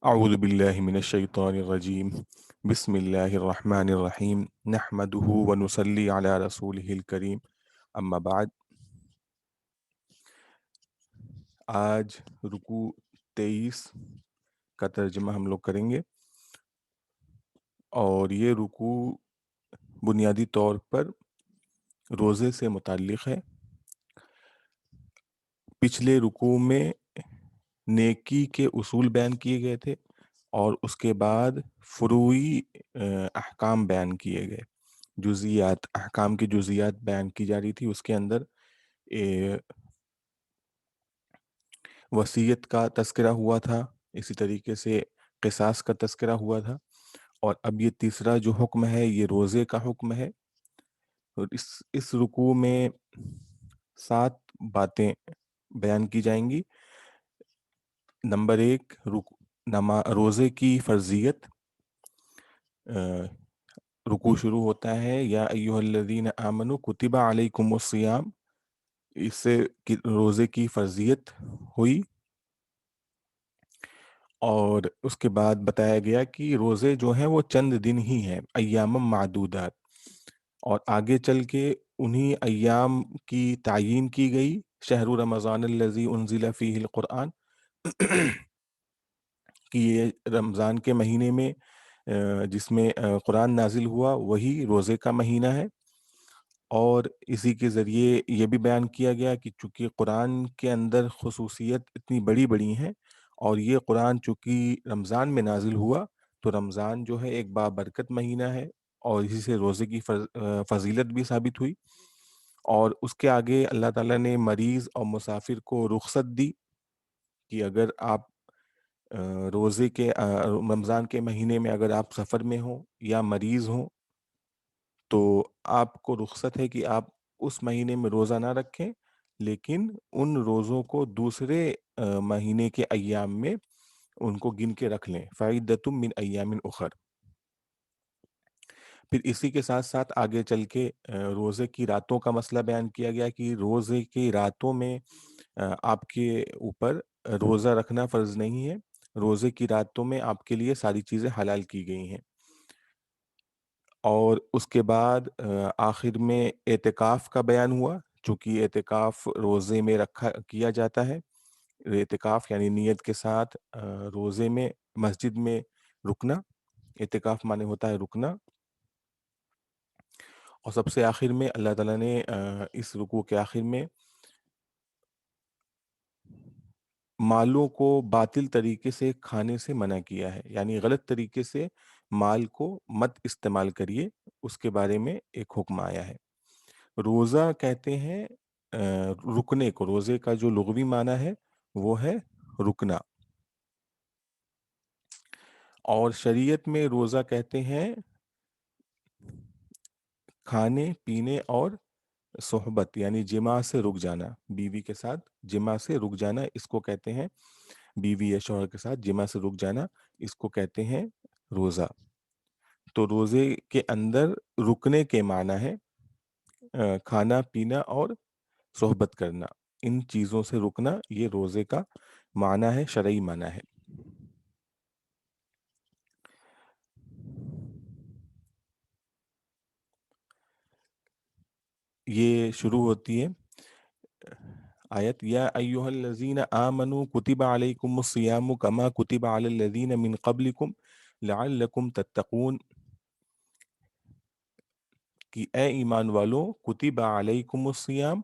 أعوذ بالله من الشيطان الرجيم بسم الله الرحمن الرحيم نحمده ونصلي على رسوله الكريم أما بعد. آج رکوع 23 کا ترجمہ ہم لوگ کریں گے، اور یہ رکوع بنیادی طور پر روزے سے متعلق ہے۔ پچھلے رکوع میں نیکی کے اصول بیان کیے گئے تھے، اور اس کے بعد فروعی احکام بیان کیے گئے، جزیات، احکام کی جزیات بیان کی جا رہی تھی۔ اس کے اندر وصیت کا تذکرہ ہوا تھا، اسی طریقے سے قصاص کا تذکرہ ہوا تھا، اور اب یہ تیسرا جو حکم ہے یہ روزے کا حکم ہے۔ اور اس رکوع میں 7 باتیں بیان کی جائیں گی۔ نمبر 1، روزے کی فرضیت۔ رکوع شروع ہوتا ہے یا ایھا الذین آمنوا کتب علیکم الصیام، اس سے روزے کی فرضیت ہوئی، اور اس کے بعد بتایا گیا کہ روزے جو ہیں وہ چند دن ہی ہیں، ایام معدودات، اور آگے چل کے انہی ایام کی تعیین کی گئی، شہر رمضان الذی انزل فیہ القرآن، کہ یہ رمضان کے مہینے میں جس میں قرآن نازل ہوا وہی روزے کا مہینہ ہے۔ اور اسی کے ذریعے یہ بھی بیان کیا گیا کہ چونکہ قرآن کے اندر خصوصیت اتنی بڑی بڑی ہیں، اور یہ قرآن چونکہ رمضان میں نازل ہوا، تو رمضان جو ہے ایک بابرکت مہینہ ہے، اور اسی سے روزے کی فضیلت بھی ثابت ہوئی۔ اور اس کے آگے اللہ تعالیٰ نے مریض اور مسافر کو رخصت دی کہ اگر آپ روزے کے رمضان کے مہینے میں اگر آپ سفر میں ہوں یا مریض ہوں تو آپ کو رخصت ہے کہ آپ اس مہینے میں روزہ نہ رکھیں، لیکن ان روزوں کو دوسرے مہینے کے ایام میں ان کو گن کے رکھ لیں، فَعِدَّةٌ مِّنْ أَيَّامٍ أُخَرَ۔ پھر اسی کے ساتھ ساتھ آگے چل کے روزے کی راتوں کا مسئلہ بیان کیا گیا کہ روزے کی راتوں میں آپ کے اوپر روزہ رکھنا فرض نہیں ہے، روزے کی راتوں میں آپ کے لیے ساری چیزیں حلال کی گئی ہیں۔ اور اس کے بعد آخر میں اعتکاف کا بیان ہوا، چونکہ اعتکاف روزے میں کیا جاتا ہے۔ اعتکاف یعنی نیت کے ساتھ روزے میں مسجد میں رکنا، اعتکاف معنی ہوتا ہے رکنا۔ اور سب سے آخر میں اللہ تعالیٰ نے اس رکوع کے آخر میں مالوں کو باطل طریقے سے کھانے سے منع کیا ہے، یعنی غلط طریقے سے مال کو مت استعمال کریے، اس کے بارے میں ایک حکم آیا ہے۔ روزہ کہتے ہیں رکنے کو، روزے کا جو لغوی معنی ہے وہ ہے رکنا، اور شریعت میں روزہ کہتے ہیں کھانے پینے اور صحبت، یعنی جماع سے رک جانا، بیوی کے ساتھ جماع سے رک جانا، اس کو کہتے ہیں، بیوی یا شوہر کے ساتھ جماع سے رک جانا، اس کو کہتے ہیں روزہ۔ تو روزے کے اندر رکنے کے معنی ہے کھانا پینا اور صحبت کرنا، ان چیزوں سے رکنا، یہ روزے کا معنی ہے، شرعی معنی ہے۔ یہ شروع ہوتی ہے آیت یا ایھا الذین آمنوا کتب علیکم الصیام کما کتب علی الذین من قبلکم لعلکم تتقون، کہ اے ایمان والو کتب علیکم الصیام،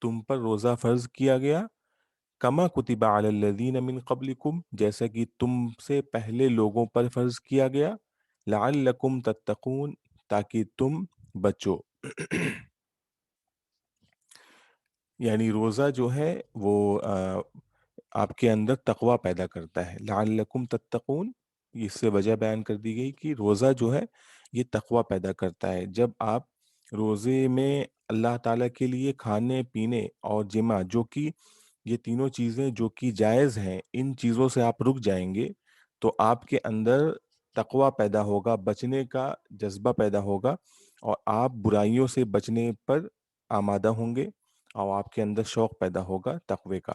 تم پر روزہ فرض کیا گیا، کما کتب علی الذین من قبلکم، جیسا کہ تم سے پہلے لوگوں پر فرض کیا گیا، لعلکم تتقون، تاکہ تم بچو۔ یعنی روزہ جو ہے وہ آپ کے اندر تقوی پیدا کرتا ہے، لعلکم تتقون، اس سے وجہ بیان کر دی گئی کہ روزہ جو ہے یہ تقوی پیدا کرتا ہے۔ جب آپ روزے میں اللہ تعالیٰ کے لیے کھانے پینے اور جماع، جو کہ یہ تینوں چیزیں جو کہ جائز ہیں، ان چیزوں سے آپ رک جائیں گے تو آپ کے اندر تقوی پیدا ہوگا، بچنے کا جذبہ پیدا ہوگا، اور آپ برائیوں سے بچنے پر آمادہ ہوں گے، اور آپ کے اندر شوق پیدا ہوگا تقوی کا۔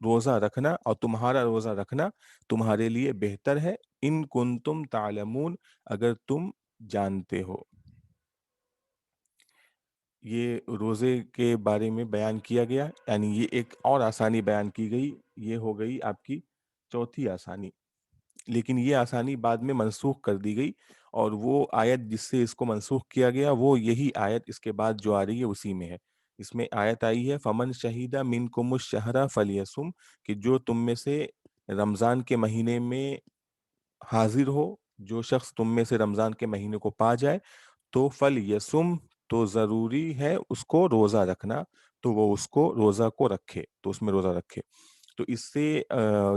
روزہ رکھنا اور تمہارا روزہ رکھنا تمہارے لیے بہتر ہے، ان کنتم تعلمون، اگر تم جانتے ہو۔ یہ روزے کے بارے میں بیان کیا گیا، یعنی یہ ایک اور آسانی بیان کی گئی، یہ ہو گئی آپ کی چوتھی آسانی۔ لیکن یہ آسانی بعد میں منسوخ کر دی گئی، اور وہ آیت جس سے اس کو منسوخ کیا گیا وہ یہی آیت اس کے بعد جو آ رہی ہے اسی میں ہے۔ اس میں آیت آئی ہے فمن شہیدہ منکم الشہر فلیصم، کہ جو تم میں سے رمضان کے مہینے میں حاضر ہو، جو شخص تم میں سے رمضان کے مہینے کو پا جائے تو فلیصم، تو ضروری ہے اس کو روزہ رکھنا، تو وہ اس کو روزہ کو رکھے، تو اس میں روزہ رکھے۔ تو اس سے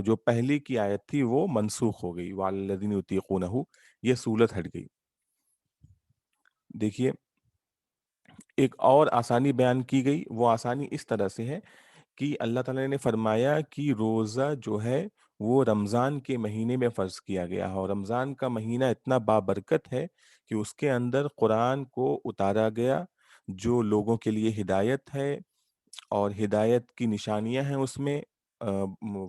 جو پہلے کی آیت تھی وہ منسوخ ہو گئی، وَعَلَى الَّذِينَ يُطِيقُونَهُ، یہ صورت ہٹ گئی۔ دیکھیے ایک اور آسانی بیان کی گئی، وہ آسانی اس طرح سے ہے کہ اللہ تعالیٰ نے فرمایا کہ روزہ جو ہے وہ رمضان کے مہینے میں فرض کیا گیا ہے، اور رمضان کا مہینہ اتنا بابرکت ہے کہ اس کے اندر قرآن کو اتارا گیا، جو لوگوں کے لیے ہدایت ہے، اور ہدایت کی نشانیاں ہیں اس میں،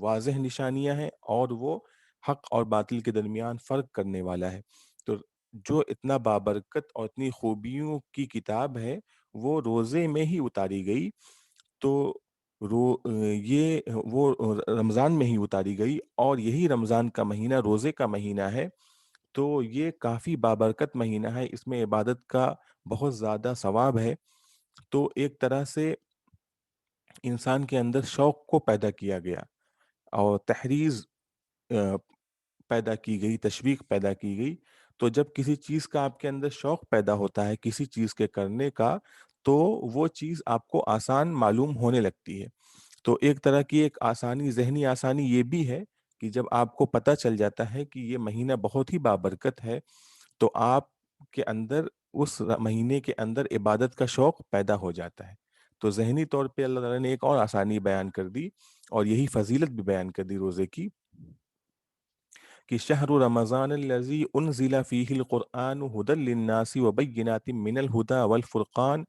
واضح نشانیاں ہیں، اور وہ حق اور باطل کے درمیان فرق کرنے والا ہے۔ تو جو اتنا بابرکت اور اتنی خوبیوں کی کتاب ہے وہ روزے میں ہی اتاری گئی، تو یہ وہ رمضان میں ہی اتاری گئی، اور یہی رمضان کا مہینہ روزے کا مہینہ ہے، تو یہ کافی بابرکت مہینہ ہے، اس میں عبادت کا بہت زیادہ ثواب ہے۔ تو ایک طرح سے انسان کے اندر شوق کو پیدا کیا گیا، اور تحریض آ، پیدا کی گئی، تشویق پیدا کی گئی۔ تو جب کسی چیز کا آپ کے اندر شوق پیدا ہوتا ہے کسی چیز کے کرنے کا، تو وہ چیز آپ کو آسان معلوم ہونے لگتی ہے۔ تو ایک طرح کی ایک آسانی، ذہنی آسانی یہ بھی ہے کہ جب آپ کو پتہ چل جاتا ہے کہ یہ مہینہ بہت ہی بابرکت ہے، تو آپ کے اندر اس مہینے کے اندر عبادت کا شوق پیدا ہو جاتا ہے۔ تو ذہنی طور پہ اللہ تعالیٰ نے ایک اور آسانی بیان کر دی، اور یہی فضیلت بھی بیان کر دی روزے کی، کہ شہر رمضان الذی انزل فیہ القرآن ھدی للناس وبینات من الہدی والفرقان،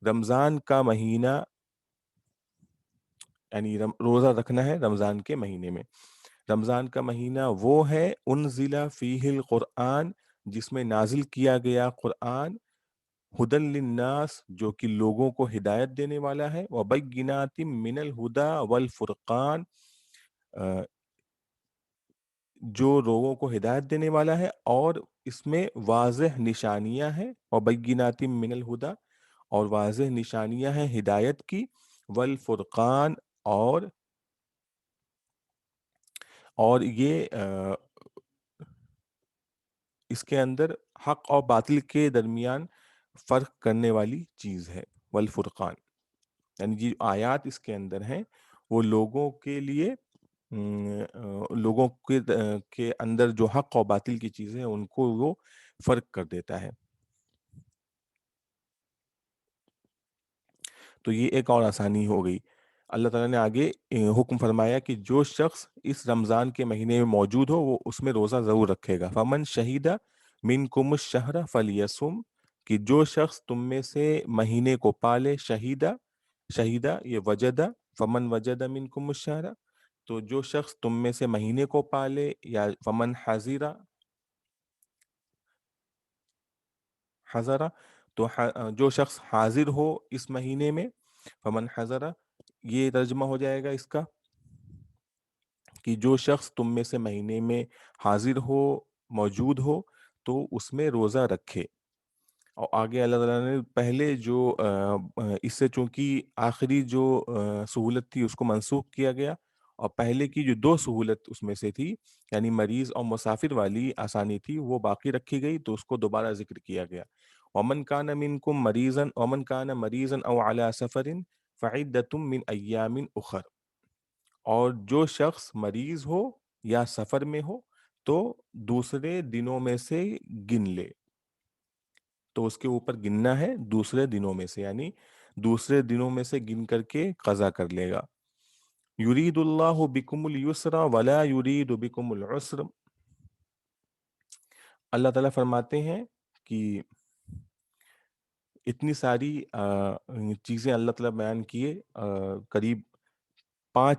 رمضان کا مہینہ، یعنی روزہ رکھنا ہے رمضان کے مہینے میں۔ رمضان کا مہینہ وہ ہے انزل فیہ القرآن، جس میں نازل کیا گیا قرآن، ھدی للناس، جو کہ لوگوں کو ہدایت دینے والا ہے، وبینات من الہدی والفرقان، جو لوگوں کو ہدایت دینے والا ہے، اور اس میں واضح نشانیاں ہیں، وبینات من الہدی، اور واضح نشانیاں ہیں ہدایت کی، والفرقان، اور یہ اس کے اندر حق اور باطل کے درمیان فرق کرنے والی چیز ہے، والفرقان، یعنی جو آیات اس کے اندر ہیں وہ لوگوں کے لیے، لوگوں کے اندر جو حق اور باطل کی چیزیں ہیں ان کو وہ فرق کر دیتا ہے۔ تو یہ ایک اور آسانی ہو گئی۔ اللہ تعالیٰ نے آگے حکم فرمایا کہ جو شخص اس رمضان کے مہینے میں موجود ہو وہ اس میں روزہ ضرور رکھے گا۔ فمن شہیدہ منکم الشہر فلیصم، کہ جو شخص تم میں سے مہینے کو پالے، شہیدہ یہ وجدہ، فمن وجدہ منکم الشہر، تو جو شخص تم میں سے مہینے کو پالے، یا فمن حضرہ، تو جو شخص حاضر ہو اس مہینے میں، فمن حضرہ، یہ ترجمہ ہو جائے گا اس کا کہ جو شخص تم میں سے مہینے میں حاضر ہو، موجود ہو، تو اس میں روزہ رکھے۔ اور آگے اللہ تعالیٰ نے پہلے جو اس سے چونکہ آخری جو سہولت تھی اس کو منسوخ کیا گیا، اور پہلے کی جو دو سہولت اس میں سے تھی، یعنی مریض اور مسافر والی آسانی تھی، وہ باقی رکھی گئی، تو اس کو دوبارہ ذکر کیا گیا۔ ومن کان منکم مریضا، ومن کان مریضا او علی سفر فعدۃ من ایام اخر، اور جو شخص مریض ہو یا سفر میں ہو تو دوسرے دنوں میں سے گن لے، تو اس کے اوپر گننا ہے دوسرے دنوں میں سے، یعنی دوسرے دنوں میں سے گن کر کے قضا کر لے گا۔ یرید اللہ بکم اليسر ولا یرید بکم العسر، اللہ تعالیٰ فرماتے ہیں کہ اتنی ساری چیزیں اللہ تعالیٰ بیان کیے، قریب 5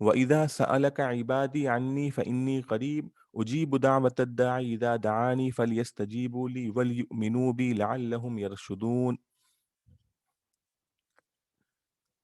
وَإِذَا سَأَلَكَ عِبَادِي عَنِّي فَإِنِّي قَرِيبٌ أُجِيبُ دَعْوَةَ الدَّاعِ إِذَا دَعَانِ فَلْيَسْتَجِيبُوا لِي وَلْيُؤْمِنُوا بِي لَعَلَّهُمْ يَرْشُدُونَ۔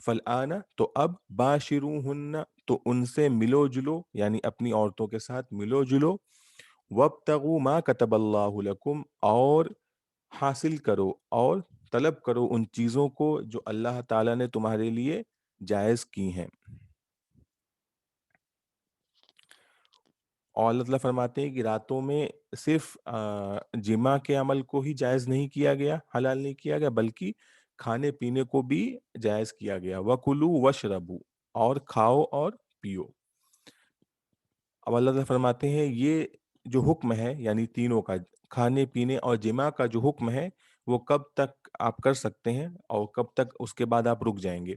فالآن تو اب باشروہن تو ان سے ملو جلو، یعنی اپنی عورتوں کے ساتھ ملو جلو، وابتغوا ما کتب اللہ لکم اور حاصل کرو اور طلب کرو ان چیزوں کو جو اللہ تعالیٰ نے تمہارے لیے جائز کی ہیں۔ اور اللہ تعالیٰ فرماتے ہیں کہ راتوں میں صرف جمع کے عمل کو ہی جائز نہیں کیا گیا، حلال نہیں کیا گیا، بلکہ کھانے پینے کو بھی جائز کیا گیا۔ وَكُلُوا وَاشْرَبُوا اور کھاؤ اور پیو۔ اب اللہ تعالیٰ فرماتے ہیں یہ جو حکم ہے یعنی تینوں کا، کھانے پینے اور جمع کا جو حکم ہے وہ کب تک آپ کر سکتے ہیں اور کب تک اس کے بعد آپ رک جائیں گے؟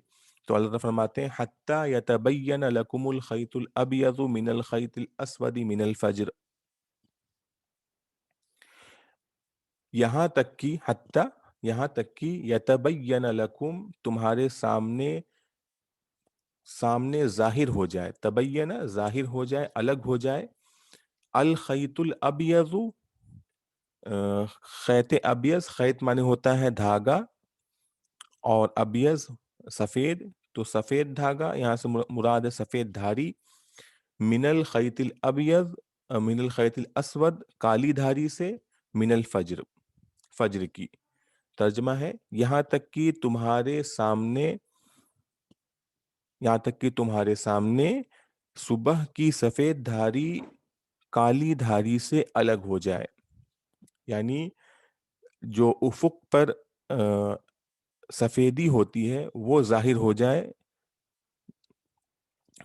تو اللہ تعالیٰ فرماتے ہیں حتیٰ یتبین لکم الخیط الابیض من الخیط الاسود من الفجر، یہاں تک کہ حتیٰ یہاں تک کہ یتبین لکم تمہارے سامنے ظاہر ہو جائے، تبین ظاہر ہو جائے، الگ ہو جائے، الخیط الابیض خیط ابیض، خیط معنی ہوتا ہے دھاگا، اور ابیض سفید، تو سفید دھاگا یہاں سے مراد ہے سفید دھاری، من الخیط الابیض من الخیط الاسود کالی دھاری سے، من الفجر فجر کی۔ ترجمہ ہے یہاں تک کہ تمہارے سامنے صبح کی سفید دھاری کالی دھاری سے الگ ہو جائے، یعنی جو افق پر سفیدی ہوتی ہے وہ ظاہر ہو جائے،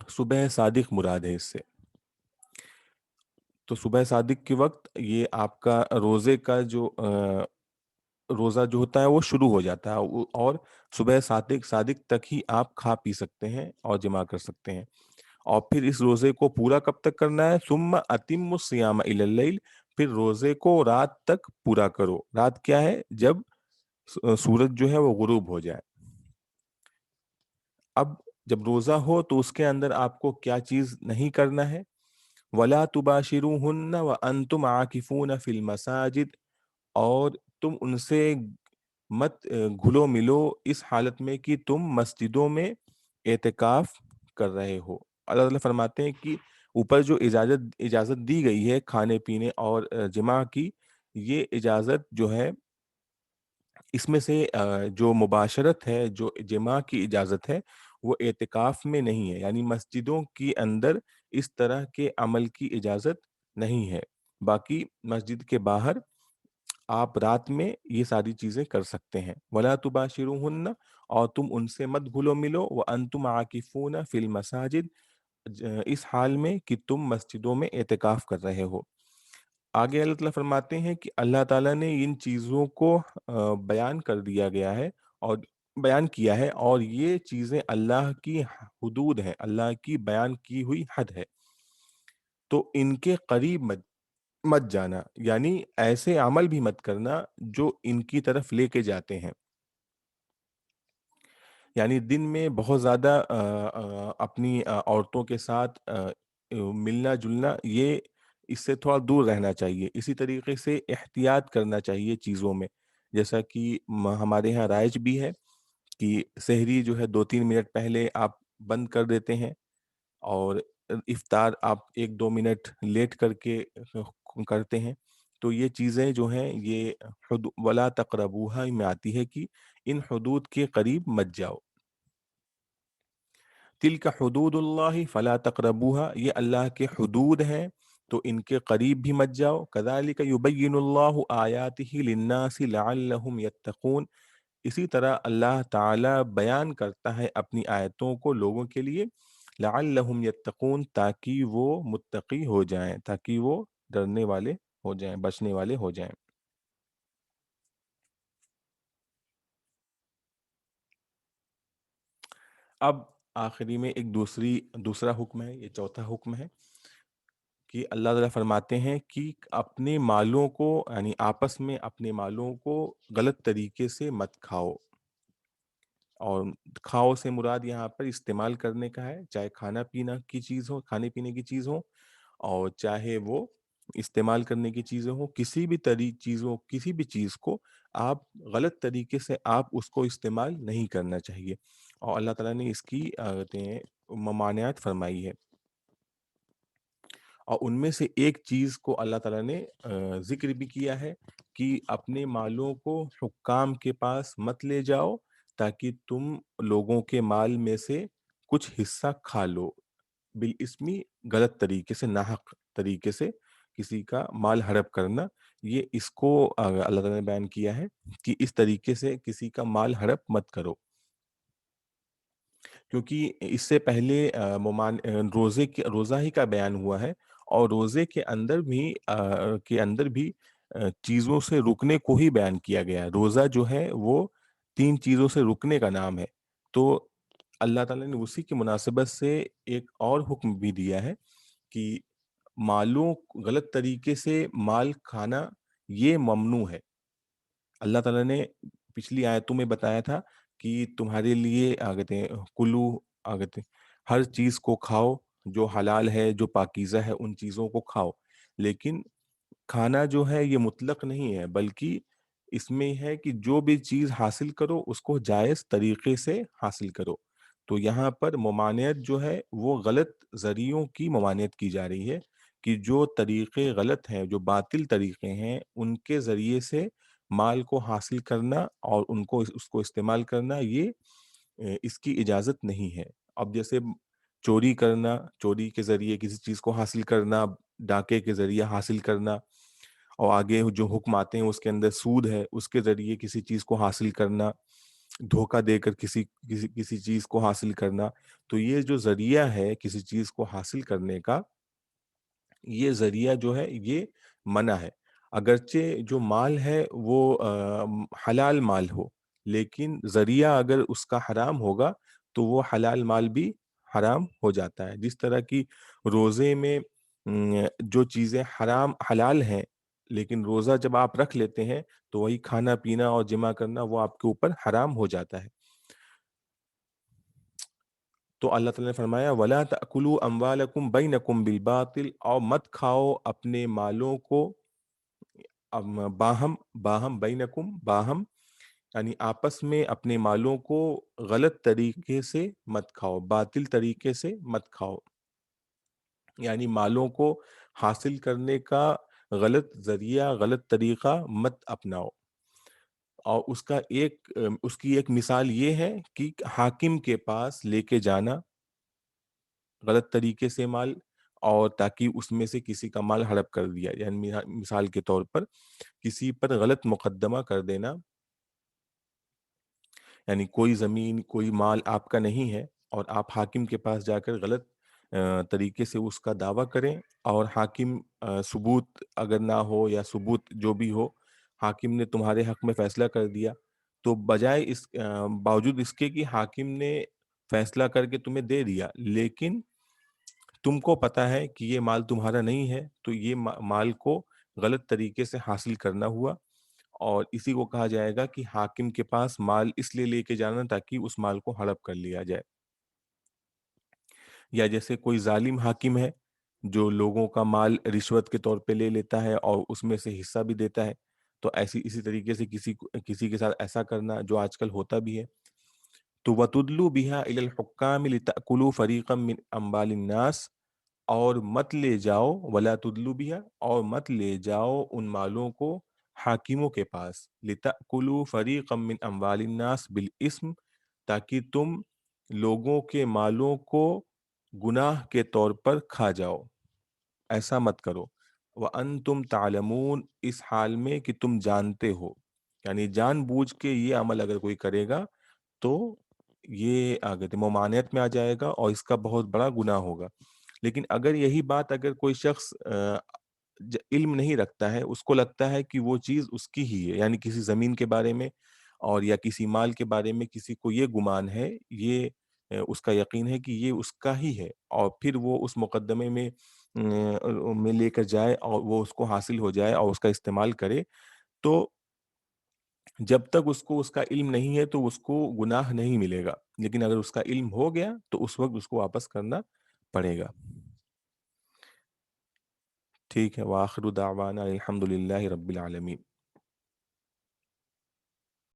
صبح صادق مراد ہے اس سے۔ تو صبح صادق کے وقت یہ آپ کا روزے کا جو روزہ جو ہوتا ہے وہ شروع ہو جاتا ہے، اور صبح صادق تک ہی آپ کھا پی سکتے ہیں اور جمع کر سکتے ہیں۔ اور پھر اس روزے کو پورا کب تک کرنا ہے؟ ثم اتم الصیام الی اللیل، پھر روزے کو رات تک پورا کرو۔ رات کیا ہے؟ جب سورج جو ہے وہ غروب ہو جائے۔ اب جب روزہ ہو تو اس کے اندر آپ کو کیا چیز نہیں کرنا ہے؟ وَلَا تُبَاشِرُوهُنَّ وَأَنْتُمْ عَاكِفُونَ فِي الْمَسَاجِدِ، اور تم ان سے مت گھلو ملو اس حالت میں کہ تم مسجدوں میں اعتکاف کر رہے ہو۔ اللہ تعالیٰ فرماتے ہیں کہ اوپر جو اجازت دی گئی ہے کھانے پینے اور جماع کی، یہ اجازت جو ہے اس میں سے جو مباشرت ہے، جو جماع کی اجازت ہے، وہ اعتکاف میں نہیں ہے، یعنی مسجدوں کے اندر اس طرح کے عمل کی اجازت نہیں ہے۔ باقی مسجد کے باہر آپ رات میں یہ ساری چیزیں کر سکتے ہیں۔ وَلَا تُبَاشِرُوهُنَّ اور تم ان سے مت گھلو ملو، وَأَنْتُمْ عَاكِفُونَ فِي الْمَسَاجِدِ اس حال میں کہ تم مسجدوں میں اعتکاف کر رہے ہو۔ آگے اللہ تعالیٰ فرماتے ہیں کہ اللہ تعالیٰ نے ان چیزوں کو بیان کر دیا گیا ہے اور بیان کیا ہے، اور یہ چیزیں اللہ کی حدود ہیں، اللہ کی بیان کی ہوئی حد ہے، تو ان کے قریب مت جانا، یعنی ایسے عمل بھی مت کرنا جو ان کی طرف لے کے جاتے ہیں۔ یعنی دن میں بہت زیادہ اپنی عورتوں کے ساتھ ملنا جلنا، یہ اس سے تھوڑا دور رہنا چاہیے۔ اسی طریقے سے احتیاط کرنا چاہیے چیزوں میں، جیسا کہ ہمارے یہاں رائج بھی ہے کہ سحری جو ہے 2-3 منٹ پہلے آپ بند کر دیتے ہیں، اور افطار آپ 1-2 منٹ لیٹ کر کے کرتے ہیں۔ تو یہ چیزیں جو ہیں یہ ولا تقربوہا میں آتی ہے کہ ان حدود کے قریب مت جاؤ۔ تلک حدود اللہ فلا تقربوہا، یہ اللہ کے حدود ہیں تو ان کے قریب بھی مت جاؤ۔ کذالک یبین اللہ آیاتہ للناس لعلہم یتقون، اسی طرح اللہ تعالی بیان کرتا ہے اپنی آیتوں کو لوگوں کے لیے، لعلہم یتقون تاکہ وہ متقی ہو جائیں، تاکہ وہ ڈرنے والے ہو جائیں، بچنے والے ہو جائیں۔ اب آخری میں ایک دوسرا حکم ہے، یہ چوتھا حکم ہے کہ اللہ تعالیٰ فرماتے ہیں کہ اپنے مالوں کو، یعنی آپس میں اپنے مالوں کو غلط طریقے سے مت کھاؤ۔ اور کھاؤ سے مراد یہاں پر استعمال کرنے کا ہے، چاہے کھانا پینا کی چیز ہو، کھانے پینے کی چیز ہو، اور چاہے وہ استعمال کرنے کی چیزیں ہوں، کسی بھی چیز کو آپ غلط طریقے سے آپ اس کو استعمال نہیں کرنا چاہیے۔ اور اللہ تعالیٰ نے اس کی کہتے ہیں ممانعت فرمائی ہے، اور ان میں سے ایک چیز کو اللہ تعالیٰ نے ذکر بھی کیا ہے کہ اپنے مالوں کو حکام کے پاس مت لے جاؤ تاکہ تم لوگوں کے مال میں سے کچھ حصہ کھا لو، بالاسمی غلط طریقے سے، ناحق طریقے سے کسی کا مال ہڑپ کرنا، یہ اس کو اللہ تعالیٰ نے بیان کیا ہے کہ اس طریقے سے کسی کا مال ہڑپ مت کرو، کیونکہ اس سے پہلے روزہ ہی کا بیان ہوا ہے، اور روزے کے اندر بھی چیزوں سے رکنے کو ہی بیان کیا گیا ہے۔ روزہ جو ہے وہ 3 چیزوں سے رکنے کا نام ہے، تو اللہ تعالیٰ نے اسی کی مناسبت سے ایک اور حکم بھی دیا ہے کہ مالوں غلط طریقے سے مال کھانا یہ ممنوع ہے۔ اللہ تعالیٰ نے پچھلی آیتوں میں بتایا تھا کہ تمہارے لیے کہتے ہیں کلو، کہتے ہیں ہر چیز کو کھاؤ جو حلال ہے، جو پاکیزہ ہے، ان چیزوں کو کھاؤ، لیکن کھانا جو ہے یہ مطلق نہیں ہے، بلکہ اس میں ہے کہ جو بھی چیز حاصل کرو اس کو جائز طریقے سے حاصل کرو۔ تو یہاں پر ممانعت جو ہے وہ غلط ذریعوں کی ممانعت کی جا رہی ہے، کہ جو طریقے غلط ہیں، جو باطل طریقے ہیں، ان کے ذریعے سے مال کو حاصل کرنا اور اس کو استعمال کرنا، یہ اس کی اجازت نہیں ہے۔ اب جیسے چوری کرنا، چوری کے ذریعے کسی چیز کو حاصل کرنا، ڈاکے کے ذریعے حاصل کرنا، اور آگے جو حکم آتے ہیں اس کے اندر سود ہے، اس کے ذریعے کسی چیز کو حاصل کرنا، دھوکہ دے کر کسی چیز کو حاصل کرنا، تو یہ جو ذریعہ ہے کسی چیز کو حاصل کرنے کا، یہ ذریعہ جو ہے یہ منع ہے۔ اگرچہ جو مال ہے وہ حلال مال ہو، لیکن ذریعہ اگر اس کا حرام ہوگا تو وہ حلال مال بھی حرام ہو جاتا ہے۔ جس طرح کی روزے میں جو چیزیں حلال ہیں، لیکن روزہ جب آپ رکھ لیتے ہیں تو وہی کھانا پینا اور جمع کرنا وہ آپ کے اوپر حرام ہو جاتا ہے۔ تو اللہ تعالیٰ نے فرمایا وَلَا تَأْكُلُوا أَمْوَالَكُمْ بَيْنَكُمْ بِالْبَاطِلِ، اور مت کھاؤ اپنے مالوں کو باہم بینکم، باہم یعنی آپس میں اپنے مالوں کو غلط طریقے سے مت کھاؤ، باطل طریقے سے مت کھاؤ، یعنی مالوں کو حاصل کرنے کا غلط ذریعہ، غلط طریقہ مت اپناؤ۔ اور اس کی ایک مثال یہ ہے کہ حاکم کے پاس لے کے جانا غلط طریقے سے مال، اور تاکہ اس میں سے کسی کا مال ہڑپ کر دیا، یعنی مثال کے طور پر کسی پر غلط مقدمہ کر دینا، یعنی کوئی زمین، کوئی مال آپ کا نہیں ہے اور آپ حاکم کے پاس جا کر غلط طریقے سے اس کا دعویٰ کریں، اور حاکم ثبوت اگر نہ ہو یا ثبوت جو بھی ہو، حاکم نے تمہارے حق میں فیصلہ کر دیا، تو بجائے باوجود اس کے کہ حاکم نے فیصلہ کر کے تمہیں دے دیا، لیکن تم کو پتا ہے کہ یہ مال تمہارا نہیں ہے، تو یہ مال کو غلط طریقے سے حاصل کرنا ہوا، اور اسی کو کہا جائے گا کہ حاکم کے پاس مال اس لیے لے کے جانا تاکہ اس مال کو ہڑپ کر لیا جائے۔ یا جیسے کوئی ظالم حاکم ہے جو لوگوں کا مال رشوت کے طور پہ لے لیتا ہے اور اس میں سے حصہ بھی دیتا ہے، تو اسی طریقے سے کسی کے ساتھ ایسا کرنا جو آج کل ہوتا بھی ہے، تو وَتُدْلُوا بِهَا إِلَى الْحُكَّامِ لِتَأْكُلُوا فَرِيقًا مِّنْ أَمْوَالِ النَّاسِ، اور مت لے جاؤ ولا تدلو بیا، اور مت لے جاؤ ان مالوں کو حاکموں کے پاس، لتأکلوا فریقا من اموال الناس بالاسم، تاکہ تم لوگوں کے مالوں کو گناہ کے طور پر کھا جاؤ، ایسا مت کرو، وانتم تعلمون، اس حال میں کہ تم جانتے ہو، یعنی جان بوجھ کے یہ عمل اگر کوئی کرے گا تو یہ آگے ممانعت میں آ جائے گا اور اس کا بہت بڑا گناہ ہوگا۔ لیکن اگر یہی بات اگر کوئی شخص علم نہیں رکھتا ہے، اس کو لگتا ہے کہ وہ چیز اس کی ہی ہے، یعنی کسی زمین کے بارے میں اور یا کسی مال کے بارے میں کسی کو یہ گمان ہے، یہ اس کا یقین ہے کہ یہ اس کا ہی ہے، اور پھر وہ اس مقدمے میں لے کر جائے اور وہ اس کو حاصل ہو جائے اور اس کا استعمال کرے، تو جب تک اس کو اس کا علم نہیں ہے تو اس کو گناہ نہیں ملے گا، لیکن اگر اس کا علم ہو گیا تو اس وقت اس کو واپس کرنا پڑے گا۔ ٹھیک ہے، وآخر دعوانا الحمد للہ رب العالمین۔